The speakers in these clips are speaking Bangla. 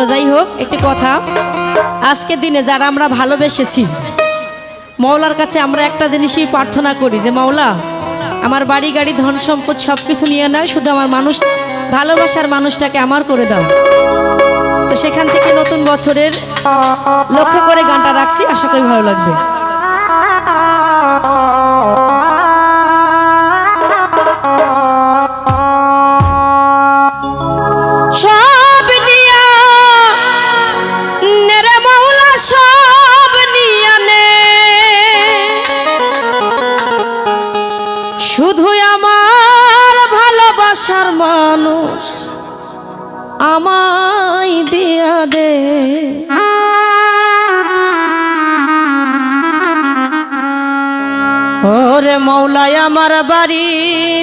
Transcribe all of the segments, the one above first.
যাই হোক, একটি কথা, আজকের দিনে যারা আমরা ভালোবেসেছি মওলার কাছে আমরা একটা জিনিসই প্রার্থনা করি যে মাওলা আমার বাড়ি গাড়ি ধন সম্পদ সব কিছু নিয়ে নেয়, শুধু আমার মানুষ ভালোবাসার মানুষটাকে আমার করে দাও। তো সেখান থেকে নতুন বছরের লক্ষ্য করে গানটা রাখছি, আশা করি ভালো লাগবে। শুধু আমার ভালোবাসার মানুষ আমায় দিয়া দে, ওরে মওলাই আমার বাড়ি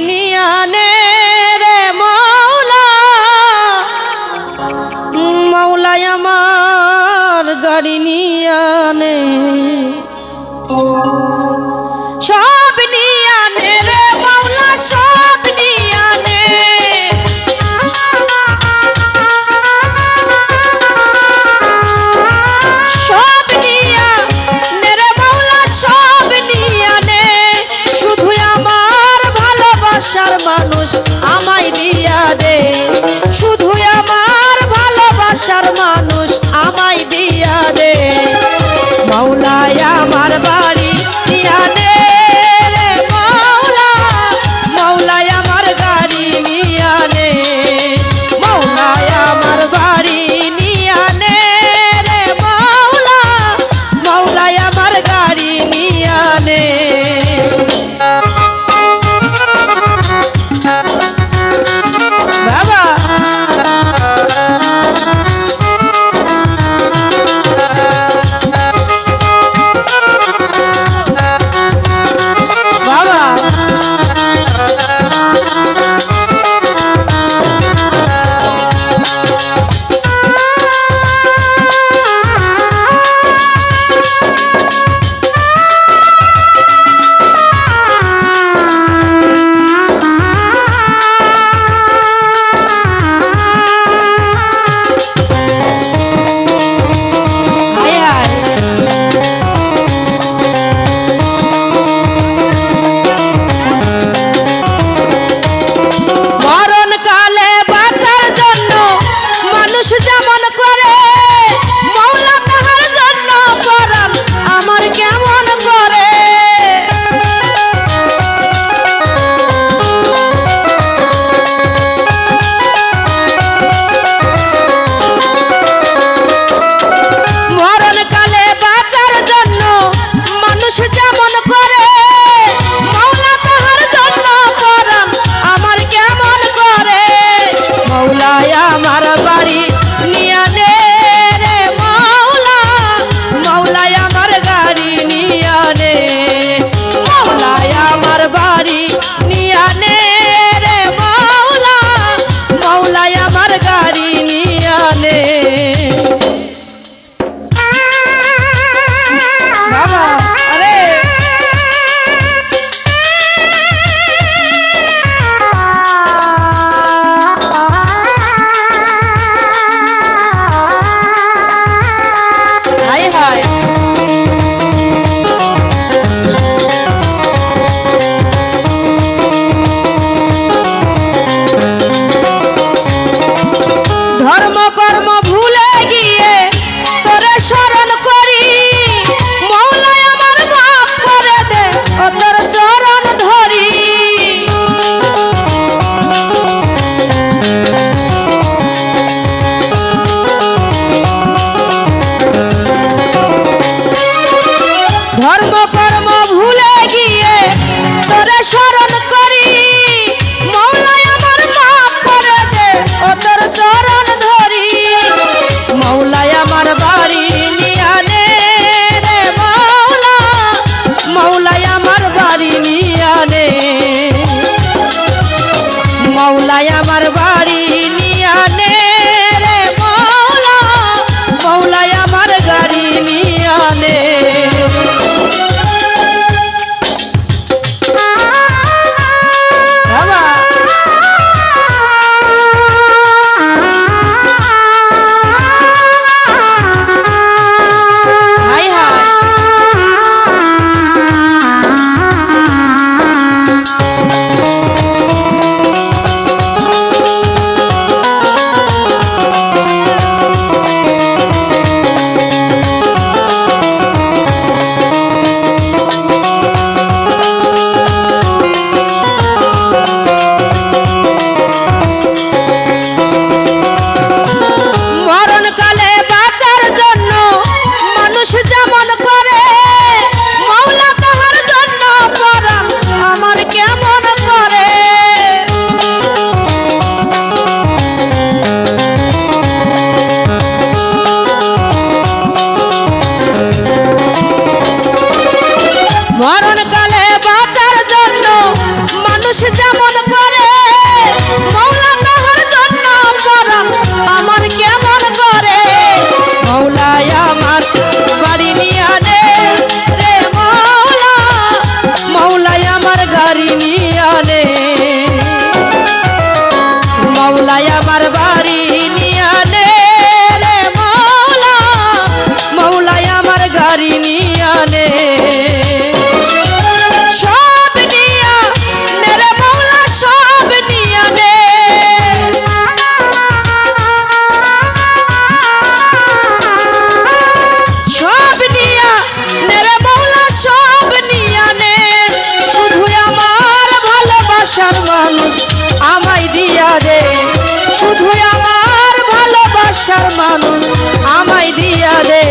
নিয়া নে রে মওলা, মওলাই আমার গাড়ি নিয়া নে, সব নিয়া নে রে মওলা, সব নিয়া নে, সব নিয়া নে রে মওলা, সব নিয়া নে, শুধু আমার ভালোবাসার মানুষ আমায় দিয়া দে, শুধু আমার ভালোবাসার মানুষ আমায় দিয়া দে, মওলাই আমার বাড়ি নিয়া নে রে মওলা, মওলাই আমার গাড়ি নিয়া নে, মওলাই আমার বাড়ি নিয়া নে রে মওলা, মওলাই আমার গাড়ি নিয়া নে। বাবা মওলাই আমার বাড়ি নিয়া নে রে মওলা, মওলাই আমার গাড়ি নিয়া নে। মৌলাই আমার বাড়ি নিয়া নে রে মৌলা, মৌলাই আমার গাড়ি নিয়া নে। সব নিয়া নে রে মৌলা, সব নিয়া নে। সব নিয়া নে রে মৌলা, সব নিয়া নে। শুধু আমার ভালোবাসার মানুষ আমায় দিয়া দে, শুধু আমার ভালোবাসার মানুষ আমায় দিয়া দে।